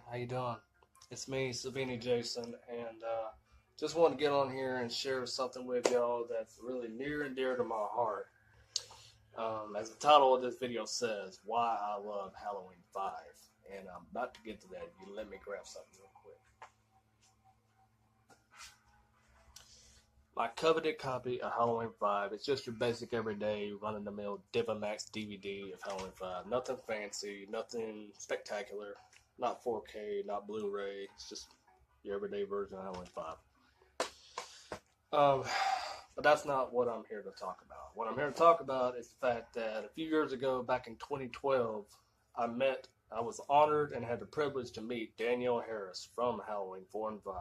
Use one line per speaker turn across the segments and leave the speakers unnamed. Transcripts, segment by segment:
how you doing? It's me, Savini Jason, and just want to get on here and share something with y'all that's really near and dear to my heart. As the title of this video says, Why I Love Halloween 5. And I'm about to get to that. You let me grab something real quick. My coveted copy of Halloween 5. It's just your basic everyday run-of-the-mill Divimax DVD of Halloween 5. Nothing fancy, nothing spectacular, not 4K, not Blu-ray. It's just your everyday version of Halloween 5. But that's not what I'm here to talk about. What I'm here to talk about is the fact that a few years ago, back in 2012, I was honored and had the privilege to meet Danielle Harris from Halloween 4 and 5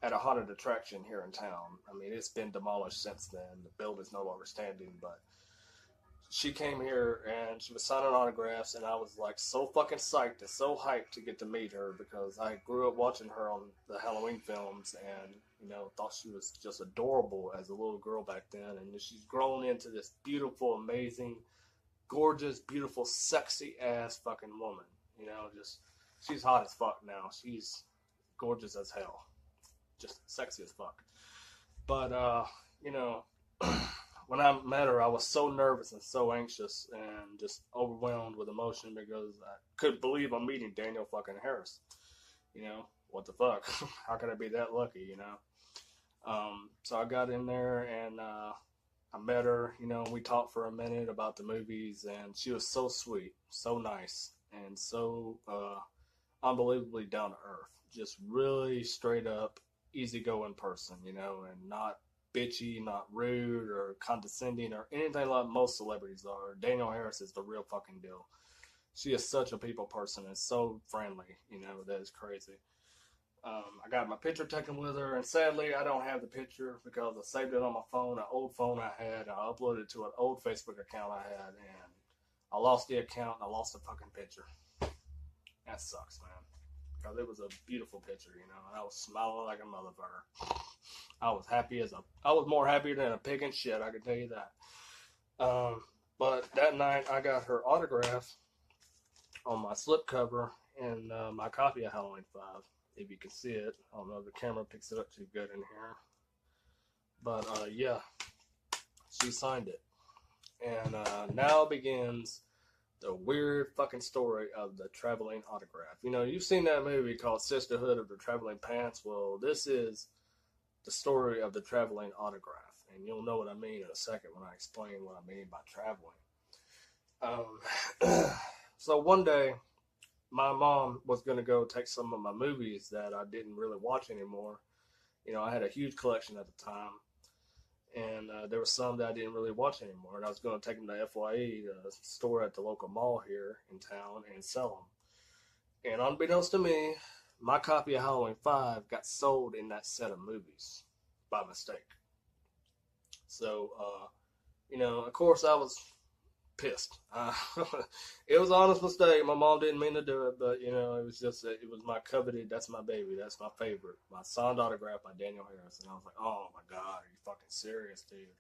at a haunted attraction here in town. I mean, it's been demolished since then. The building's no longer standing, but she came here and she was signing autographs, and I was like so fucking psyched and so hyped to get to meet her because I grew up watching her on the Halloween films and, thought she was just adorable as a little girl back then. And she's grown into this beautiful, amazing, gorgeous, beautiful, sexy ass fucking woman. She's hot as fuck now. She's gorgeous as hell. Just sexy as fuck. But, when I met her, I was so nervous and so anxious and just overwhelmed with emotion because I couldn't believe I'm meeting Danielle fucking Harris. What the fuck? How could I be that lucky, So I got in there and I met her, we talked for a minute about the movies, and she was so sweet, so nice, and so unbelievably down to earth. Just really straight up, easygoing person, and not bitchy, not rude or condescending or anything like most celebrities are. Danielle Harris is the real fucking deal. She is such a people person and so friendly, that is crazy. I got my picture taken with her, and sadly I don't have the picture because I saved it on my phone, an old phone I had. I uploaded it to an old Facebook account I had, and I lost the account and I lost the fucking picture. That sucks, man. Because it was a beautiful picture, and I was smiling like a motherfucker. I was more happy than a pig in shit, I can tell you that. But that night I got her autograph on my slipcover in my copy of Halloween 5. If you can see it. I don't know if the camera picks it up too good in here. But yeah, she signed it. And now begins the weird fucking story of the traveling autograph. You've seen that movie called Sisterhood of the Traveling Pants. Well, this is the story of the traveling autograph. And you'll know what I mean in a second when I explain what I mean by traveling. So one day, my mom was going to go take some of my movies that I didn't really watch anymore. I had a huge collection at the time. And there were some that I didn't really watch anymore. And I was going to take them to FYE, the store at the local mall here in town, and sell them. And unbeknownst to me, my copy of Halloween 5 got sold in that set of movies by mistake. So, of course I was pissed. It was an honest mistake. My mom didn't mean to do it, but, it was just, it was my coveted, that's my baby, that's my favorite. My signed autograph by Danielle Harris. And I was like, oh my God, are you fucking serious, dude?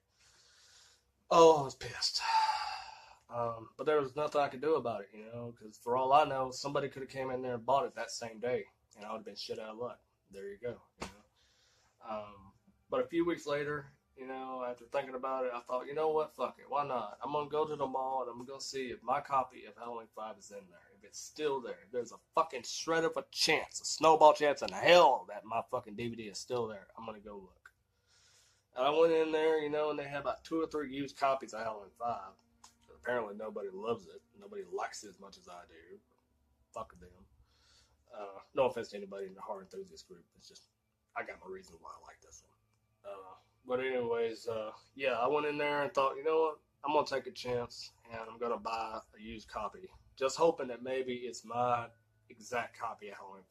Oh, I was pissed. But there was nothing I could do about it, because for all I know, somebody could have came in there and bought it that same day, and I would have been shit out of luck. There you go, But a few weeks later, after thinking about it, I thought, you know what, fuck it, why not? I'm going to go to the mall and I'm going to see if my copy of Halloween 5 is in there. If it's still there, if there's a fucking shred of a chance, a snowball chance in hell that my fucking DVD is still there, I'm going to go look. And I went in there, and they had about 2 or 3 used copies of Halloween 5. Apparently nobody loves it. Nobody likes it as much as I do. Fuck them. No offense to anybody in the horror enthusiast group. It's just, I got my reasons why I like this one. But anyways, yeah, I went in there and thought, you know what? I'm going to take a chance and I'm going to buy a used copy. Just hoping that maybe it's my exact copy of Halloween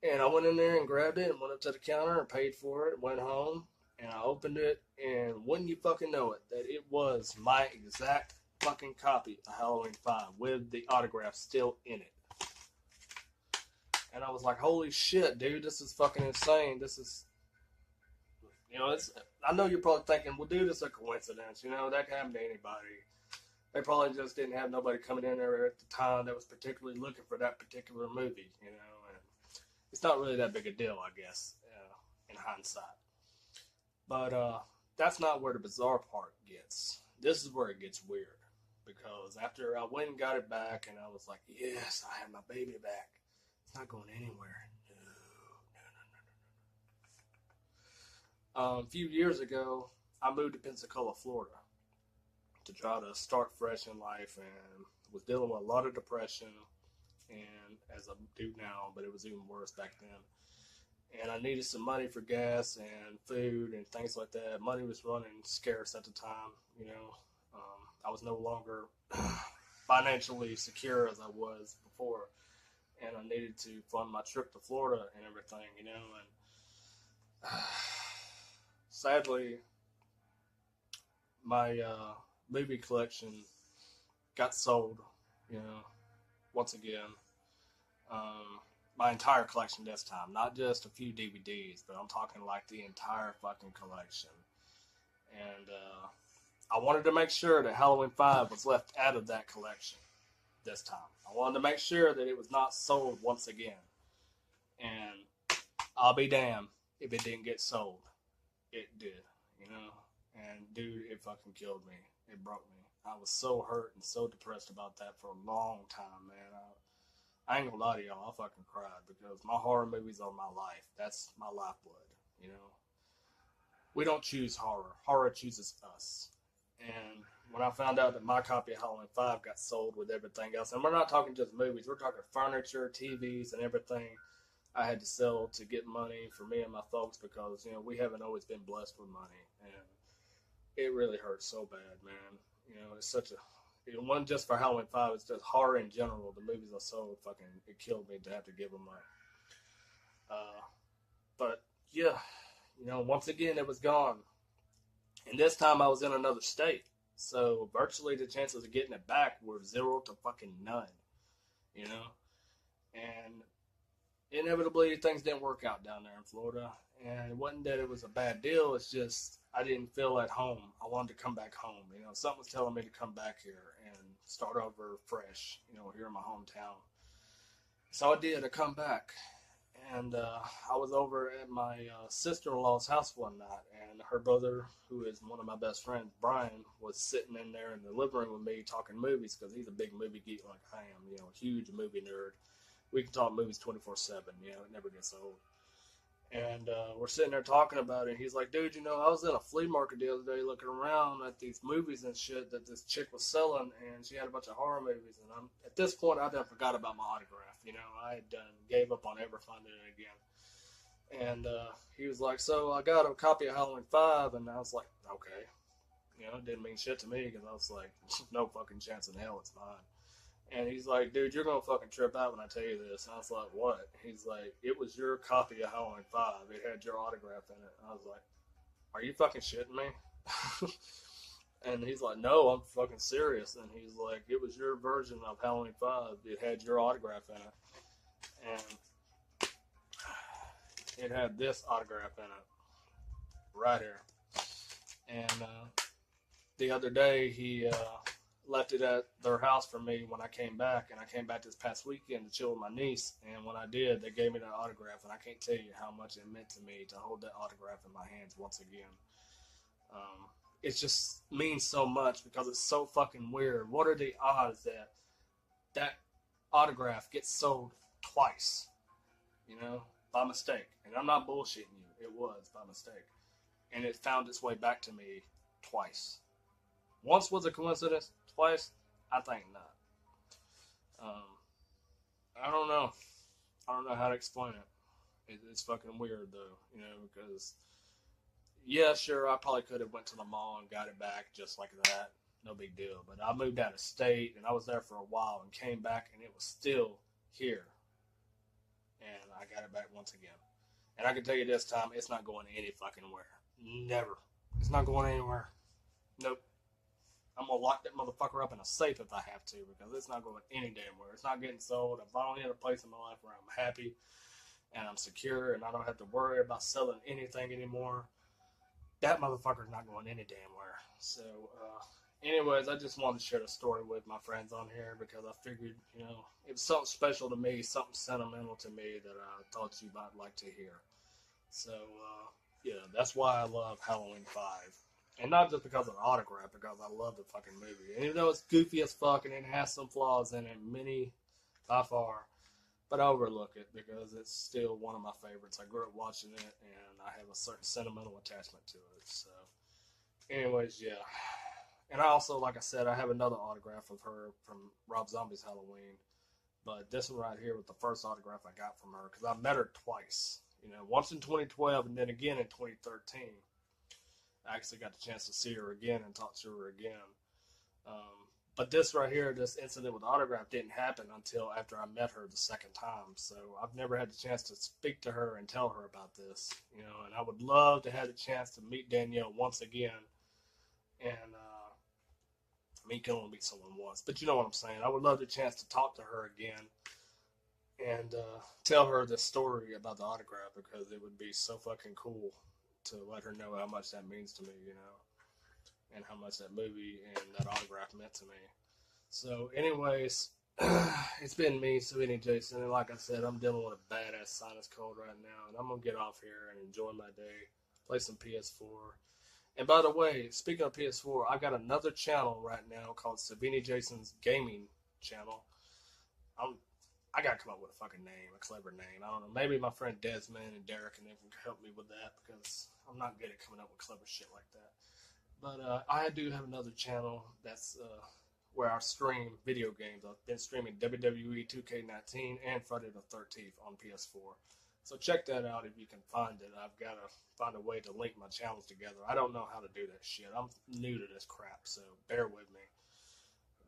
5. And I went in there and grabbed it and went up to the counter and paid for it, went home, and I opened it, and wouldn't you fucking know it, that it was my exact fucking copy of Halloween 5 with the autograph still in it. And I was like, holy shit, dude, this is fucking insane. This is, I know you're probably thinking, well, dude, it's a coincidence. That can happen to anybody. They probably just didn't have nobody coming in there at the time that was particularly looking for that particular movie, you know. And it's not really that big a deal, I guess, in hindsight. But that's not where the bizarre part gets. This is where it gets weird. Because after I went and got it back, and I was like, yes, I have my baby back. It's not going anywhere. No. A few years ago, I moved to Pensacola, Florida, to try to start fresh in life, and was dealing with a lot of depression, and as I do now, but it was even worse back then. And I needed some money for gas and food and things like that. Money was running scarce at the time, you know. I was no longer financially secure as I was before, and I needed to fund my trip to Florida and everything, you know. And sadly, my movie collection got sold, you know, once again. My entire collection this time, not just a few DVDs, but I'm talking like the entire fucking collection. And I wanted to make sure that Halloween 5 was left out of that collection this time. I wanted to make sure that it was not sold once again. And I'll be damned if it didn't get sold. It did, you know. And dude, it fucking killed me. It broke me. I was so hurt and so depressed about that for a long time, man. I ain't gonna lie to y'all, I fucking cried because my horror movies are my life. That's my lifeblood, you know. We don't choose horror. Horror chooses us. And when I found out that my copy of Halloween 5 got sold with everything else, and we're not talking just movies, we're talking furniture, TVs, and everything I had to sell to get money for me and my folks because, you know, we haven't always been blessed with money. And it really hurts so bad, man. You know, it's such a... It wasn't just for Halloween 5, it's just horror in general. The movies are so fucking... It killed me to have to give them up. But, yeah, you know, once again, it was gone. And this time I was in another state. So virtually the chances of getting it back were 0 to fucking none. You know? And inevitably things didn't work out down there in Florida. And it wasn't that it was a bad deal. It's just I didn't feel at home. I wanted to come back home. You know, something was telling me to come back here and start over fresh, you know, here in my hometown. So I did. I come back. And I was over at my sister-in-law's house one night, and her brother, who is one of my best friends, Brian, was sitting in there in the living room with me talking movies because he's a big movie geek like I am, you know, huge movie nerd. We can talk movies 24/7, you know, it never gets old. And we're sitting there talking about it, and he's like, dude, you know, I was in a flea market the other day looking around at these movies and shit that this chick was selling, and she had a bunch of horror movies, and at this point, I done forgot about my autograph. You know, I had done gave up on ever finding it again. And he was like, so I got a copy of Halloween 5, and I was like, okay. You know, it didn't mean shit to me, because I was like, no fucking chance in hell it's mine. And he's like, dude, you're going to fucking trip out when I tell you this. And I was like, what? He's like, it was your copy of Halloween 5. It had your autograph in it. And I was like, are you fucking shitting me? And he's like, no, I'm fucking serious. And he's like, it was your version of Halloween 5. It had your autograph in it. And it had this autograph in it. Right here. And the other day, he left it at their house for me when I came back. And I came back this past weekend to chill with my niece. And when I did, they gave me that autograph. And I can't tell you how much it meant to me to hold that autograph in my hands once again. It just means so much because it's so fucking weird. What are the odds that that autograph gets sold twice, you know, by mistake? And I'm not bullshitting you. It was by mistake. And it found its way back to me twice. Once was a coincidence. Twice, I think not. I don't know. I don't know how to explain it. It's fucking weird, though, you know, because... Yeah, sure, I probably could have went to the mall and got it back just like that. No big deal. But I moved out of state, and I was there for a while and came back, and it was still here. And I got it back once again. And I can tell you this time, it's not going any fucking where. Never. It's not going anywhere. Nope. I'm going to lock that motherfucker up in a safe if I have to, because it's not going any damn where. It's not getting sold. I'm finally in a place in my life where I'm happy, and I'm secure, and I don't have to worry about selling anything anymore. That motherfucker's not going any damn where. So, Anyways, I just wanted to share the story with my friends on here because I figured, you know, it was something special to me, something sentimental to me that I thought you might like to hear. So, yeah, that's why I love Halloween 5. And not just because of the autograph, because I love the fucking movie. And even though it's goofy as fuck and it has some flaws in it, many by far, but I overlook it because it's still one of my favorites. I grew up watching it and I have a certain sentimental attachment to it. So, anyways, yeah. And I also, like I said, I have another autograph of her from Rob Zombie's Halloween. But this one right here was the first autograph I got from her because I met her twice. You know, once in 2012 and then again in 2013. I actually got the chance to see her again and talk to her again. But this right here, this incident with the autograph didn't happen until after I met her the second time. So I've never had the chance to speak to her and tell her about this. You know, and I would love to have the chance to meet Danielle once again. And, I mean, you can only meet someone once, but you know what I'm saying. I would love the chance to talk to her again and tell her the story about the autograph because it would be so fucking cool to let her know how much that means to me, you know, and how much that movie and that autograph meant to me. So, anyways, it's been me, Savini Jason, and like I said, I'm dealing with a badass sinus cold right now, and I'm going to get off here and enjoy my day, play some PS4. And by the way, speaking of PS4, I've got another channel right now called Savini Jason's Gaming Channel. I gotta come up with a fucking name, a clever name. I don't know. Maybe my friend Desmond and Derek and they can help me with that because I'm not good at coming up with clever shit like that. But I do have another channel that's where I stream video games. I've been streaming WWE 2K19 and Friday the 13th on PS4. So check that out if you can find it. I've got to find a way to link my channels together. I don't know how to do that shit. I'm new to this crap, so bear with me.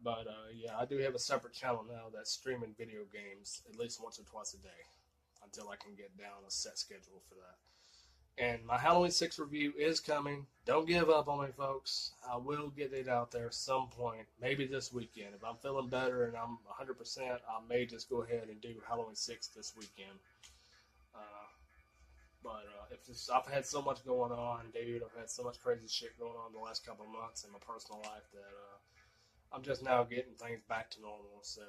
But yeah, I do have a separate channel now that's streaming video games at least once or twice a day until I can get down a set schedule for that. And my Halloween 6 review is coming. Don't give up on me, folks. I will get it out there some point, maybe this weekend. If I'm feeling better and I'm 100%, I may just go ahead and do Halloween 6 this weekend. But I've had so much going on, dude. I've had so much crazy shit going on the last couple of months in my personal life that I'm just now getting things back to normal. So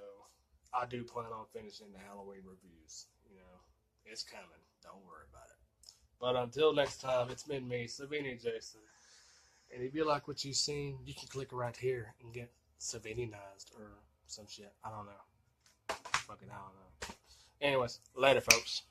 I do plan on finishing the Halloween reviews. You know, it's coming. Don't worry about it. But until next time, it's been me, Savini Jason. And if you like what you've seen, you can click right here and get Savini-nized or some shit. I don't know. Fucking I don't know. Anyways, later, folks.